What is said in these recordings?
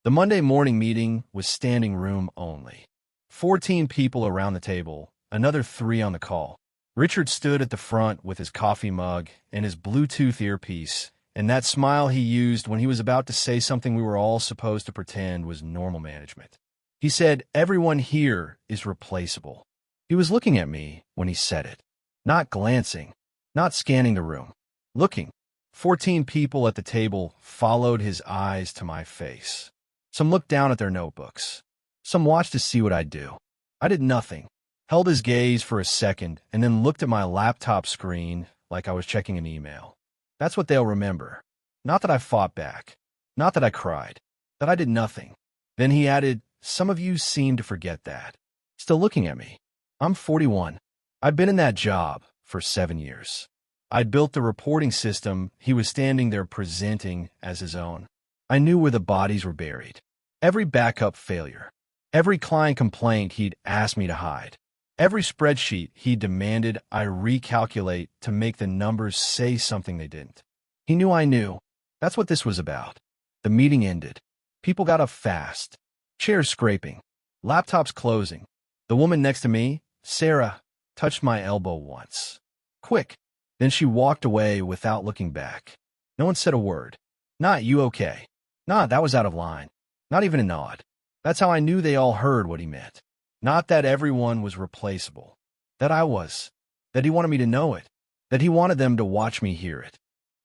The Monday morning meeting was standing room only. 14 people around the table, another 3 on the call. Richard stood at the front with his coffee mug and his Bluetooth earpiece, and that smile he used when he was about to say something we were all supposed to pretend was normal management. He said, "Everyone here is replaceable." He was looking at me when he said it, not glancing, not scanning the room, looking. 14 people at the table followed his eyes to my face. Some looked down at their notebooks. Some watched to see what I'd do. I did nothing, held his gaze for a second, and then looked at my laptop screen like I was checking an email. That's what they'll remember. Not that I fought back. Not that I cried. That I did nothing. Then he added, "Some of you seem to forget that." Still looking at me. I'm 41. I'd been in that job for 7 years. I'd built the reporting system he was standing there presenting as his own. I knew where the bodies were buried. Every backup failure. Every client complaint he'd asked me to hide. Every spreadsheet he demanded I recalculate to make the numbers say something they didn't. He knew I knew. That's what this was about. The meeting ended. People got up fast. Chairs scraping. Laptops closing. The woman next to me, Sarah, touched my elbow once. Quick. Then she walked away without looking back. No one said a word. Not "You okay?" Nah, that was out of line. Not even a nod. That's how I knew they all heard what he meant. Not that everyone was replaceable. That I was. That he wanted me to know it. That he wanted them to watch me hear it.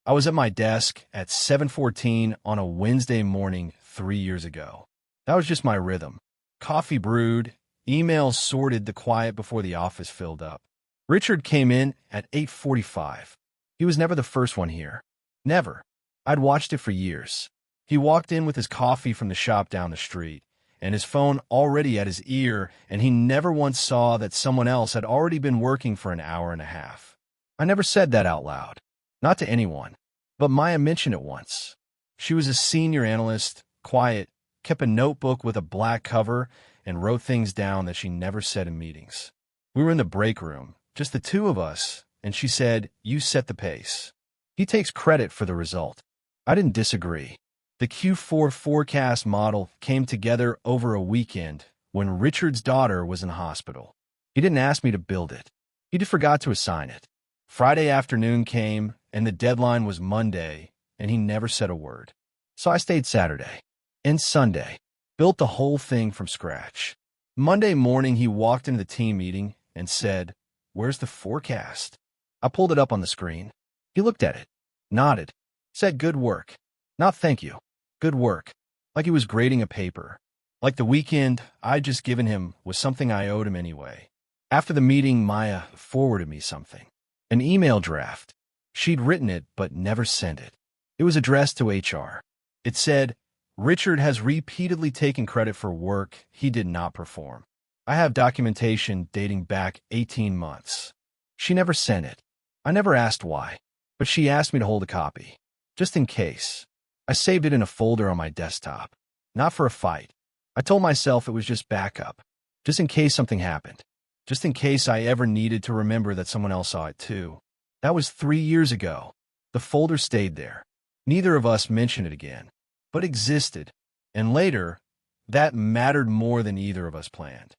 I was at my desk at 7:14 on a Wednesday morning 3 years ago. That was just my rhythm. Coffee brewed, emails sorted, the quiet before the office filled up. Richard came in at 8:45. He was never the first one here. Never. I'd watched it for years. He walked in with his coffee from the shop down the street, and his phone already at his ear, and he never once saw that someone else had already been working for an hour and a half. I never said that out loud. Not to anyone. But Maya mentioned it once. She was a senior analyst, quiet, kept a notebook with a black cover, and wrote things down that she never said in meetings. We were in the break room, just the two of us, and she said, "You set the pace." He takes credit for the result. I didn't disagree. The Q4 forecast model came together over a weekend when Richard's daughter was in hospital. He didn't ask me to build it. He just forgot to assign it. Friday afternoon came, and the deadline was Monday, and he never said a word. So I stayed Saturday and Sunday, built the whole thing from scratch. Monday morning, he walked into the team meeting and said, "Where's the forecast?" I pulled it up on the screen. He looked at it, nodded, said, "Good work." Not "thank you." Good work. Like he was grading a paper. Like the weekend I'd just given him was something I owed him anyway. After the meeting, Maya forwarded me something. An email draft. She'd written it but never sent it. It was addressed to HR. It said, "Richard has repeatedly taken credit for work he did not perform. I have documentation dating back 18 months. She never sent it. I never asked why, but she asked me to hold a copy. Just in case. I saved it in a folder on my desktop. Not for a fight. I told myself it was just backup. Just in case something happened. Just in case I ever needed to remember that someone else saw it too. That was 3 years ago. The folder stayed there. Neither of us mentioned it again, but existed. And later, that mattered more than either of us planned.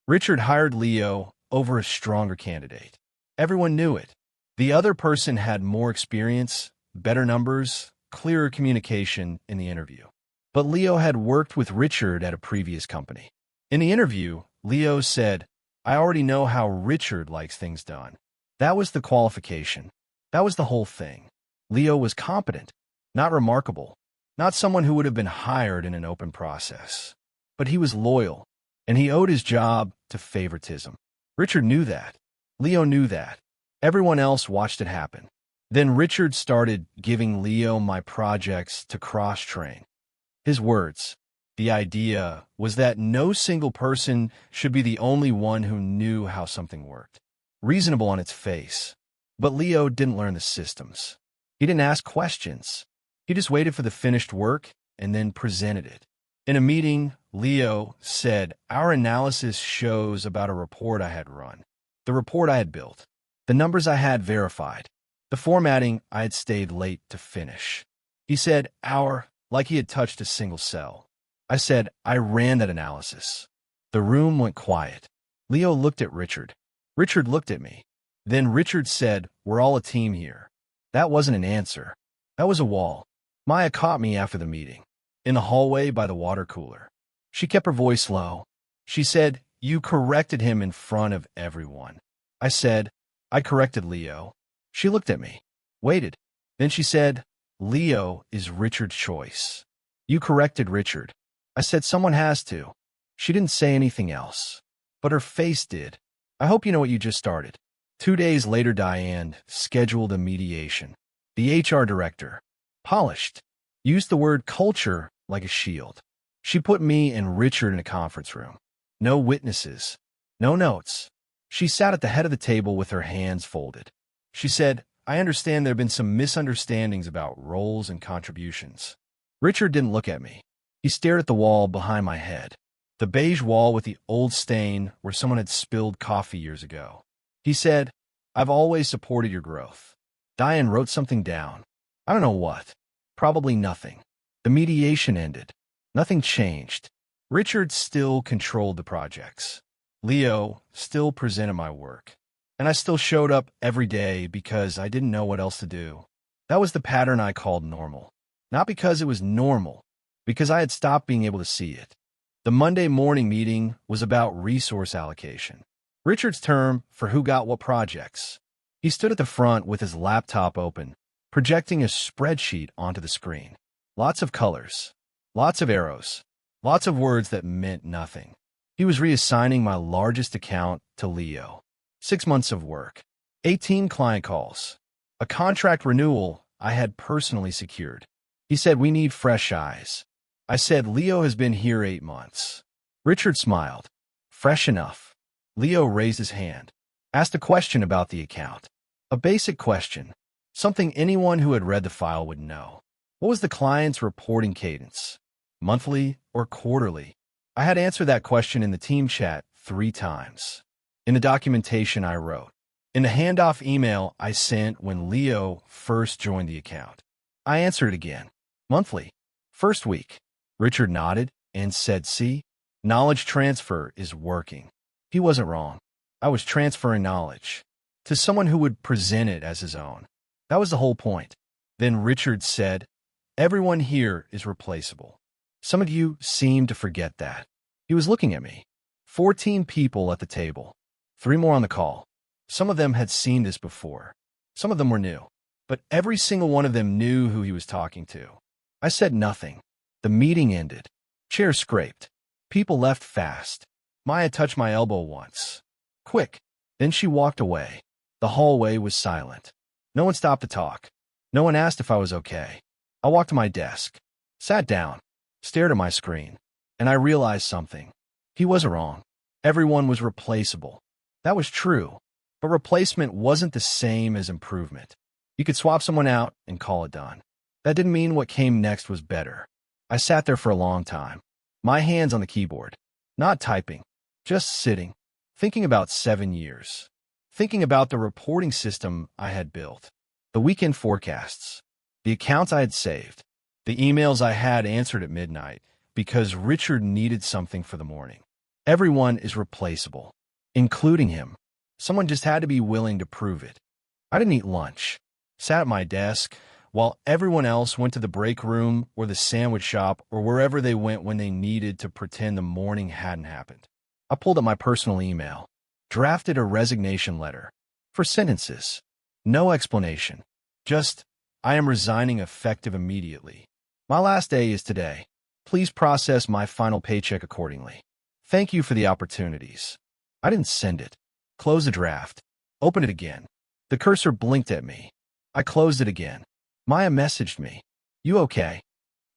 Richard hired Leo over a stronger candidate. Everyone knew it. The other person had more experience, better numbers, clearer communication in the interview. But Leo had worked with Richard at a previous company. In the interview, Leo said, "I already know how Richard likes things done." That was the qualification. That was the whole thing. Leo was competent, not remarkable, not someone who would have been hired in an open process. But he was loyal, and he owed his job to favoritism. Richard knew that. Leo knew that. Everyone else watched it happen. Then Richard started giving Leo my projects to cross-train. His words. The idea was that no single person should be the only one who knew how something worked. Reasonable on its face. But Leo didn't learn the systems. He didn't ask questions. He just waited for the finished work and then presented it. In a meeting, Leo said, "Our analysis shows about a report I had run. The report I had built. The numbers I had verified. The formatting I had stayed late to finish." He said "our" like he had touched a single cell. I said, I ran that analysis. The room went quiet. Leo looked at Richard. Richard looked at me. Then Richard said, we're all a team here. That wasn't an answer. That was a wall. Maya caught me after the meeting, in the hallway by the water cooler. She kept her voice low. She said, you corrected him in front of everyone. I said, I corrected Leo. She looked at me, waited. Then she said, Leo is Richard's choice. You corrected Richard. I said, someone has to. She didn't say anything else, but her face did. I hope you know what you just started. 2 days later, Diane scheduled a mediation. The HR director, polished, used the word culture like a shield. She put me and Richard in a conference room. No witnesses, no notes. She sat at the head of the table with her hands folded. She said, I understand there have been some misunderstandings about roles and contributions. Richard didn't look at me. He stared at the wall behind my head, the beige wall with the old stain where someone had spilled coffee years ago. He said, I've always supported your growth. Diane wrote something down. I don't know what. Probably nothing. The mediation ended. Nothing changed. Richard still controlled the projects. Leo still presented my work. And I still showed up every day because I didn't know what else to do. That was the pattern I called normal. Not because it was normal, because I had stopped being able to see it. The Monday morning meeting was about resource allocation. Richard's term for who got what projects. He stood at the front with his laptop open, projecting a spreadsheet onto the screen. Lots of colors, lots of arrows, lots of words that meant nothing. He was reassigning my largest account to Leo. 6 months of work, 18 client calls, a contract renewal I had personally secured. He said, we need fresh eyes. I said, Leo has been here 8 months. Richard smiled. Fresh enough. Leo raised his hand, asked a question about the account. A basic question, something anyone who had read the file would know. What was the client's reporting cadence? Monthly or quarterly? I had answered that question in the team chat 3 times. In the documentation I wrote. In the handoff email I sent when Leo first joined the account. I answered it again. Monthly. First week. Richard nodded and said, see, knowledge transfer is working. He wasn't wrong. I was transferring knowledge to someone who would present it as his own. That was the whole point. Then Richard said, everyone here is replaceable. Some of you seem to forget that. He was looking at me. 14 people at the table. 3 more on the call. Some of them had seen this before. Some of them were new. But every single one of them knew who he was talking to. I said nothing. The meeting ended. Chairs scraped. People left fast. Maya touched my elbow once. Quick. Then she walked away. The hallway was silent. No one stopped to talk. No one asked if I was okay. I walked to my desk, sat down, stared at my screen, and I realized something. He wasn't wrong. Everyone was replaceable. That was true, but replacement wasn't the same as improvement. You could swap someone out and call it done. That didn't mean what came next was better. I sat there for a long time, my hands on the keyboard, not typing, just sitting, thinking about 7 years, thinking about the reporting system I had built, the weekend forecasts, the accounts I had saved, the emails I had answered at midnight because Richard needed something for the morning. Everyone is replaceable, including him. Someone just had to be willing to prove it. I didn't eat lunch, sat at my desk, while everyone else went to the break room or the sandwich shop or wherever they went when they needed to pretend the morning hadn't happened. I pulled up my personal email, drafted a resignation letter. 4 sentences. No explanation. Just, I am resigning effective immediately. My last day is today. Please process my final paycheck accordingly. Thank you for the opportunities. I didn't send it. Close the draft. Open it again. The cursor blinked at me. I closed it again. Maya messaged me. You okay?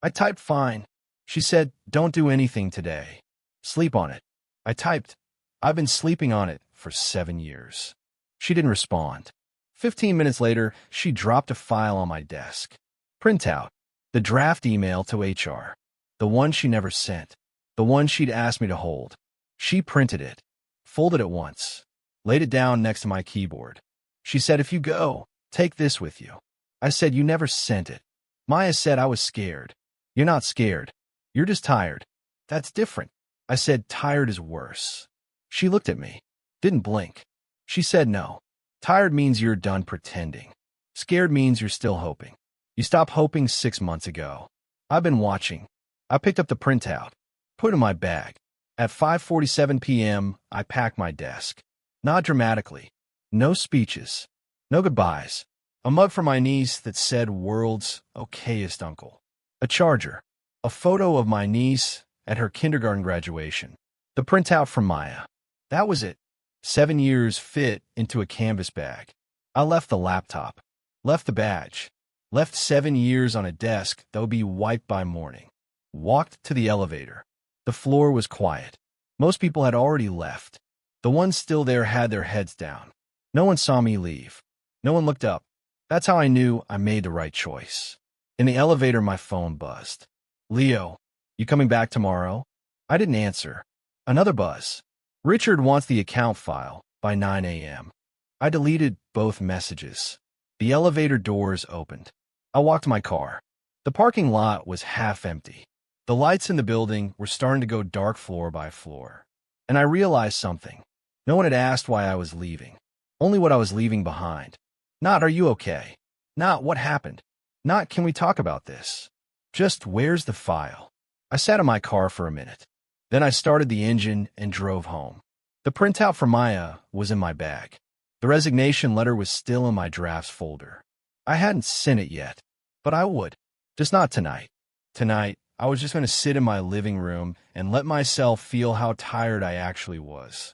I typed fine. She said, don't do anything today. Sleep on it. I typed, I've been sleeping on it for 7 years. She didn't respond. 15 minutes later, she dropped a file on my desk. Printout. The draft email to HR. The one she never sent. The one she'd asked me to hold. She printed it, folded it once, laid it down next to my keyboard. She said, if you go, take this with you. I said, you never sent it. Maya said I was scared. You're not scared. You're just tired. That's different. I said, tired is worse. She looked at me. Didn't blink. She said no. Tired means you're done pretending. Scared means you're still hoping. You stopped hoping 6 months ago. I've been watching. I picked up the printout. Put it in my bag. At 5:47 p.m., I packed my desk. Not dramatically. No speeches. No goodbyes. A mug for my niece that said world's okayest uncle. A charger. A photo of my niece at her kindergarten graduation. The printout from Maya. That was it. 7 years fit into a canvas bag. I left the laptop. Left the badge. Left 7 years on a desk that would be wiped by morning. Walked to the elevator. The floor was quiet. Most people had already left. The ones still there had their heads down. No one saw me leave. No one looked up. That's how I knew I made the right choice. In the elevator, my phone buzzed. Leo, you coming back tomorrow? I didn't answer. Another buzz. Richard wants the account file by 9 a.m. I deleted both messages. The elevator doors opened. I walked to my car. The parking lot was half empty. The lights in the building were starting to go dark floor by floor. And I realized something. No one had asked why I was leaving. Only what I was leaving behind. Not, are you okay? Not, what happened? Not, can we talk about this? Just, where's the file? I sat in my car for a minute. Then I started the engine and drove home. The printout for Maya was in my bag. The resignation letter was still in my drafts folder. I hadn't sent it yet, but I would. Just not tonight. Tonight, I was just going to sit in my living room and let myself feel how tired I actually was.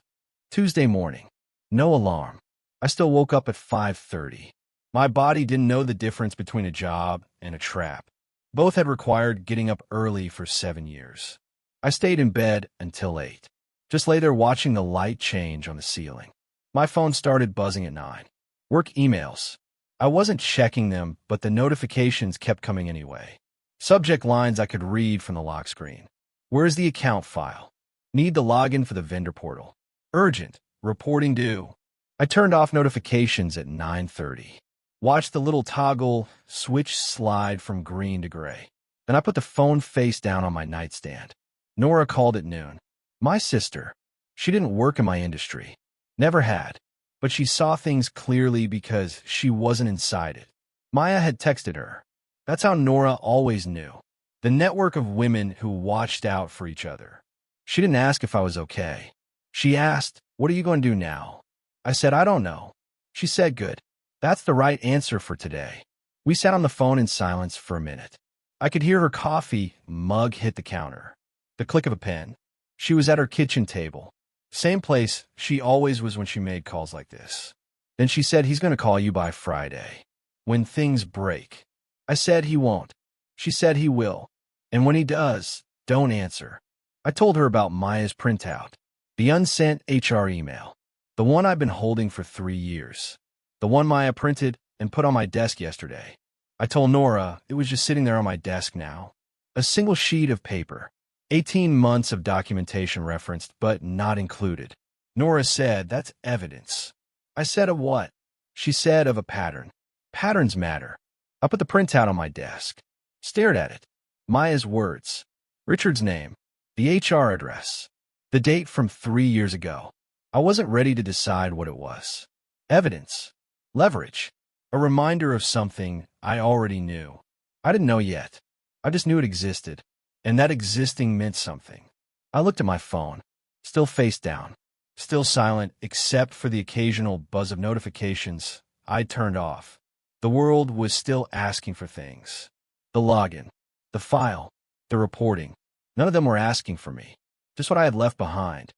Tuesday morning. No alarm. I still woke up at 5:30. My body didn't know the difference between a job and a trap. Both had required getting up early for 7 years. I stayed in bed until 8. Just lay there watching the light change on the ceiling. My phone started buzzing at 9. Work emails. I wasn't checking them, but the notifications kept coming anyway. Subject lines I could read from the lock screen. Where's the account file? Need the login for the vendor portal. Urgent. Reporting due. I turned off notifications at 9:30. Watched the little toggle switch slide from green to gray. Then I put the phone face down on my nightstand. Nora called at noon. My sister. She didn't work in my industry. Never had. But she saw things clearly because she wasn't inside it. Maya had texted her. That's how Nora always knew. The network of women who watched out for each other. She didn't ask if I was okay. She asked, what are you going to do now? I said, I don't know. She said, good. That's the right answer for today. We sat on the phone in silence for a minute. I could hear her coffee mug hit the counter. The click of a pen. She was at her kitchen table. Same place she always was when she made calls like this. Then she said, he's going to call you by Friday. When things break. I said he won't. She said he will. And when he does, don't answer. I told her about Maya's printout. The unsent HR email. The one I've been holding for 3 years. The one Maya printed and put on my desk yesterday. I told Nora it was just sitting there on my desk now. A single sheet of paper. 18 months of documentation referenced, but not included. Nora said, that's evidence. I said, of what? She said, of a pattern. Patterns matter. I put the printout on my desk. Stared at it. Maya's words. Richard's name. The HR address. The date from 3 years ago. I wasn't ready to decide what it was. Evidence. Leverage. A reminder of something I already knew. I didn't know yet. I just knew it existed. And that existing meant something. I looked at my phone. Still face down. Still silent except for the occasional buzz of notifications I'd turned off. The world was still asking for things. The login. The file. The reporting. None of them were asking for me. Just what I had left behind.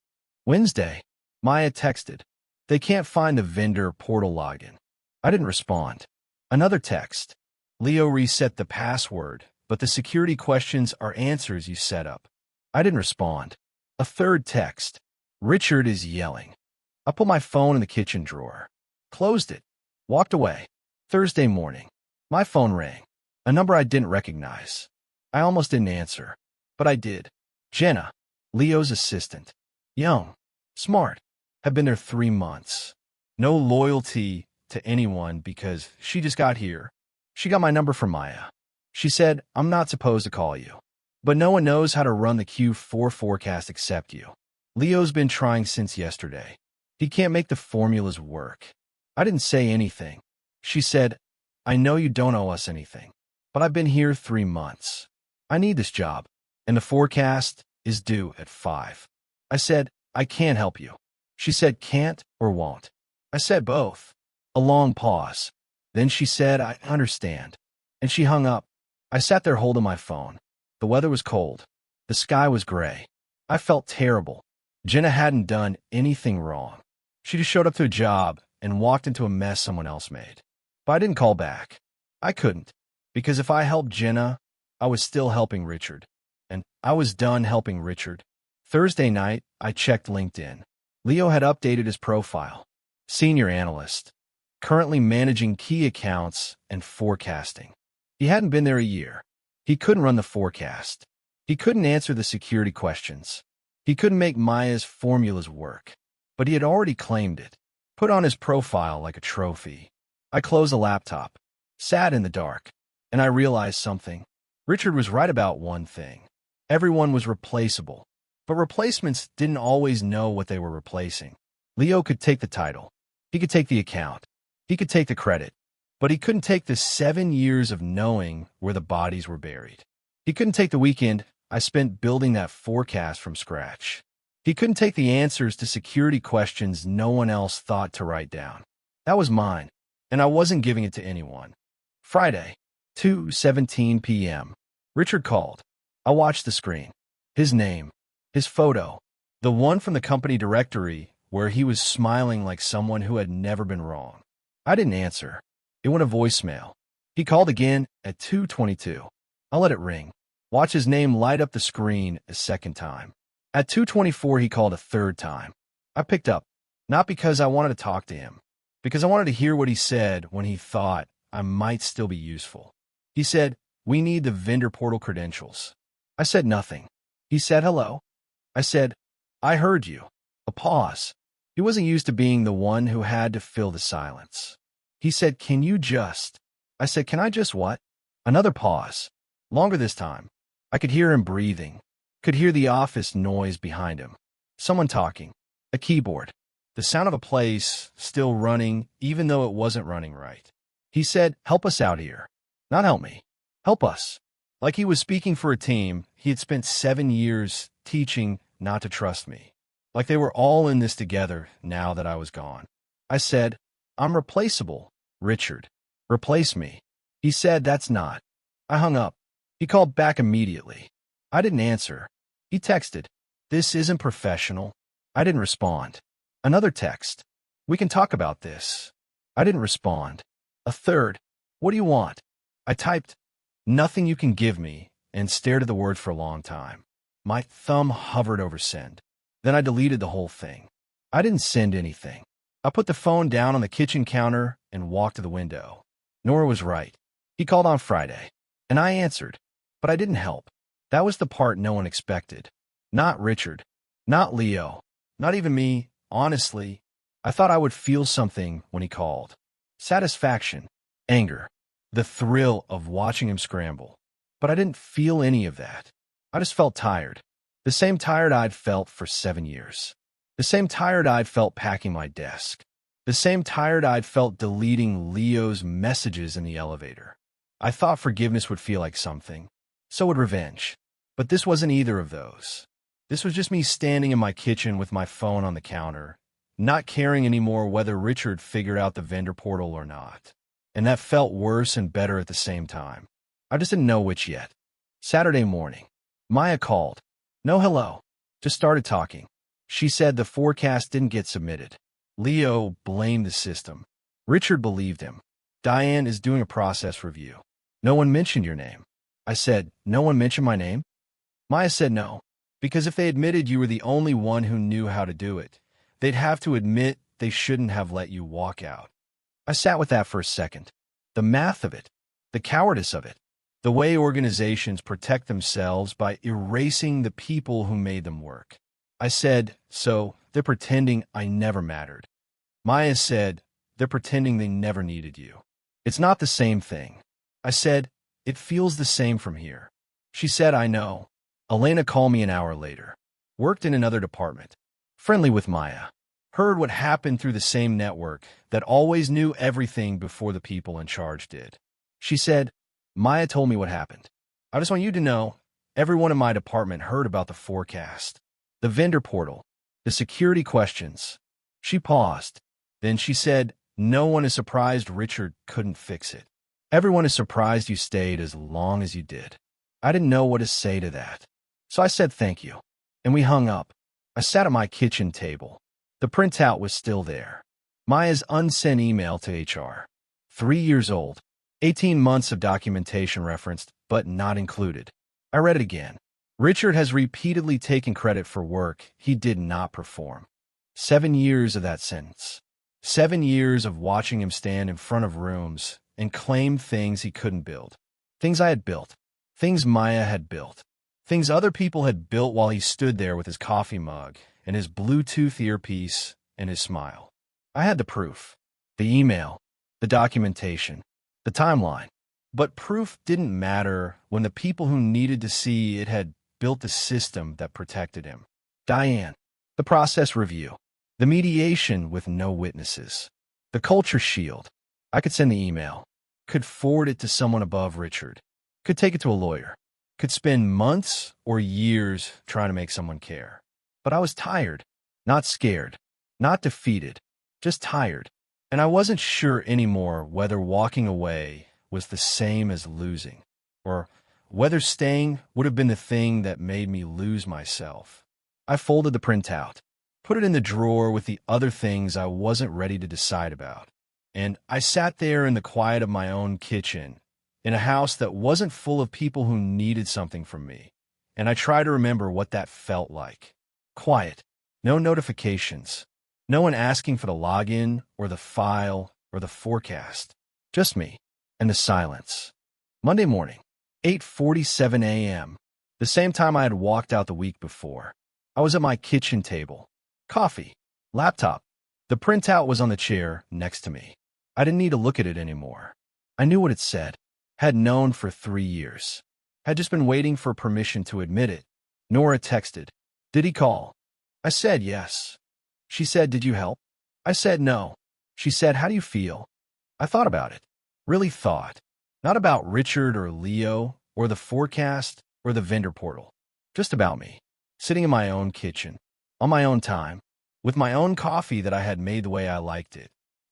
Wednesday. Maya texted. They can't find the vendor portal login. I didn't respond. Another text. Leo reset the password, but the security questions are answers you set up. I didn't respond. A third text. Richard is yelling. I put my phone in the kitchen drawer. Closed it. Walked away. Thursday morning. My phone rang. A number I didn't recognize. I almost didn't answer. But I did. Jenna. Leo's assistant. Young. Smart. Had been there 3 months. No loyalty to anyone because she just got here. She got my number from Maya. She said, I'm not supposed to call you. But no one knows how to run the Q4 forecast except you. Leo's been trying since yesterday. He can't make the formulas work. I didn't say anything. She said, I know you don't owe us anything, but I've been here 3 months. I need this job, and the forecast is due at 5. I said, I can't help you. She said, can't or won't. I said both. A long pause. Then she said, I understand. And she hung up. I sat there holding my phone. The weather was cold. The sky was gray. I felt terrible. Jenna hadn't done anything wrong. She just showed up to a job and walked into a mess someone else made. But I didn't call back. I couldn't. Because if I helped Jenna, I was still helping Richard. And I was done helping Richard. Thursday night, I checked LinkedIn. Leo had updated his profile. Senior analyst. Currently managing key accounts and forecasting. He hadn't been there a year. He couldn't run the forecast. He couldn't answer the security questions. He couldn't make Maya's formulas work. But he had already claimed it. Put on his profile like a trophy. I closed the laptop. Sat in the dark. And I realized something. Richard was right about one thing. Everyone was replaceable. But replacements didn't always know what they were replacing. Leo could take the title. He could take the account. He could take the credit. But he couldn't take the 7 years of knowing where the bodies were buried. He couldn't take the weekend I spent building that forecast from scratch. He couldn't take the answers to security questions no one else thought to write down. That was mine, and I wasn't giving it to anyone. Friday, 2:17 p.m. Richard called. I watched the screen. His name. His photo. The one from the company directory where he was smiling like someone who had never been wrong. I didn't answer. It went a voicemail. He called again at 2:22. I let it ring. Watch his name light up the screen a second time. At 2:24, he called a third time. I picked up, not because I wanted to talk to him, because I wanted to hear what he said when he thought I might still be useful. He said, we need the vendor portal credentials. I said nothing. He said, hello. I said, I heard you. A pause. He wasn't used to being the one who had to fill the silence. He said, can you just? I said, can I just what? Another pause. Longer this time. I could hear him breathing. Could hear the office noise behind him. Someone talking. A keyboard. The sound of a place still running even though it wasn't running right. He said, help us out here. Not help me. Help us. Like he was speaking for a team he had spent 7 years teaching not to trust me. Like they were all in this together now that I was gone. I said, I'm replaceable, Richard. Replace me. He said, that's not. I hung up. He called back immediately. I didn't answer. He texted, this isn't professional. I didn't respond. Another text. We can talk about this. I didn't respond. A third. What do you want? I typed, nothing you can give me, and stared at the word for a long time. My thumb hovered over send. Then I deleted the whole thing. I didn't send anything. I put the phone down on the kitchen counter and walked to the window. Nora was right. He called on Friday, and I answered, but I didn't help. That was the part no one expected. Not Richard. Not Leo. Not even me. Honestly, I thought I would feel something when he called. Satisfaction. Anger. The thrill of watching him scramble. But I didn't feel any of that. I just felt tired. The same tired I'd felt for 7 years. The same tired I'd felt packing my desk. The same tired I'd felt deleting Leo's messages in the elevator. I thought forgiveness would feel like something. So would revenge. But this wasn't either of those. This was just me standing in my kitchen with my phone on the counter, not caring anymore whether Richard figured out the vendor portal or not. And that felt worse and better at the same time. I just didn't know which yet. Saturday morning. Maya called. No hello. Just started talking. She said the forecast didn't get submitted. Leo blamed the system. Richard believed him. Diane is doing a process review. No one mentioned your name. I said, no one mentioned my name? Maya said no, because if they admitted you were the only one who knew how to do it, they'd have to admit they shouldn't have let you walk out. I sat with that for a second. The math of it, the cowardice of it, the way organizations protect themselves by erasing the people who made them work. I said, so they're pretending I never mattered. Maya said, they're pretending they never needed you. It's not the same thing. I said, it feels the same from here. She said, I know. Elena called me an hour later. Worked in another department. Friendly with Maya. Heard what happened through the same network that always knew everything before the people in charge did. She said, Maya told me what happened. I just want you to know, everyone in my department heard about the forecast, the vendor portal, the security questions. She paused. Then she said, no one is surprised Richard couldn't fix it. Everyone is surprised you stayed as long as you did. I didn't know what to say to that. So I said thank you. And we hung up. I sat at my kitchen table. The printout was still there. Maya's unsent email to HR. 3 years old. 18 months of documentation referenced, but not included. I read it again. Richard has repeatedly taken credit for work he did not perform. 7 years of that sentence. 7 years of watching him stand in front of rooms and claim things he couldn't build. Things I had built. Things Maya had built. Things other people had built while he stood there with his coffee mug and his Bluetooth earpiece and his smile. I had the proof. The email. The documentation. The timeline. But proof didn't matter when the people who needed to see it had built the system that protected him. Diane. The process review. The mediation with no witnesses. The culture shield. I could send the email. Could forward it to someone above Richard. Could take it to a lawyer. Could spend months or years trying to make someone care. But I was tired. Not scared. Not defeated. Just tired. And I wasn't sure anymore whether walking away was the same as losing, or whether staying would have been the thing that made me lose myself. I folded the printout, put it in the drawer with the other things I wasn't ready to decide about, and I sat there in the quiet of my own kitchen, in a house that wasn't full of people who needed something from me, and I tried to remember what that felt like. Quiet, no notifications, no one asking for the login or the file or the forecast, just me. And the silence. Monday morning, 8:47 a.m., the same time I had walked out the week before. I was at my kitchen table. Coffee. Laptop. The printout was on the chair next to me. I didn't need to look at it anymore. I knew what it said. Had known for 3 years. Had just been waiting for permission to admit it. Nora texted. Did he call? I said yes. She said, did you help? I said no. She said, how do you feel? I thought about it. Really thought. Not about Richard or Leo or the forecast or the vendor portal. Just about me. Sitting in my own kitchen. On my own time. With my own coffee that I had made the way I liked it.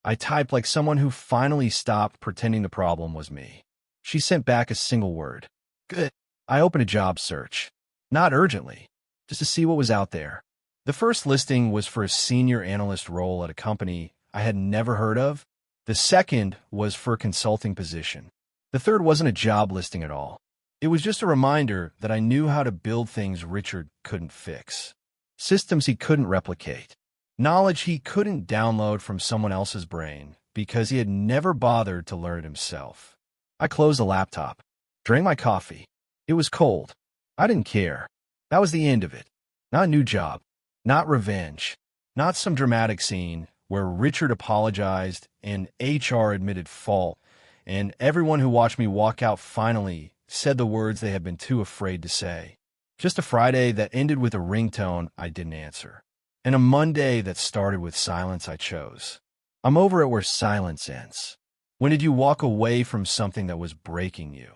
I typed like someone who finally stopped pretending the problem was me. She sent back a single word. Good. I opened a job search. Not urgently. Just to see what was out there. The first listing was for a senior analyst role at a company I had never heard of. The second was for a consulting position. The third wasn't a job listing at all. It was just a reminder that I knew how to build things Richard couldn't fix. Systems he couldn't replicate. Knowledge he couldn't download from someone else's brain because he had never bothered to learn it himself. I closed the laptop. Drank my coffee. It was cold. I didn't care. That was the end of it. Not a new job. Not revenge. Not some dramatic scene where Richard apologized and HR admitted fault, and everyone who watched me walk out finally said the words they had been too afraid to say. Just a Friday that ended with a ringtone I didn't answer, and a Monday that started with silence I chose. I'm over it where silence ends. When did you walk away from something that was breaking you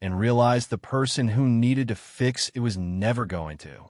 and realize the person who needed to fix it was never going to?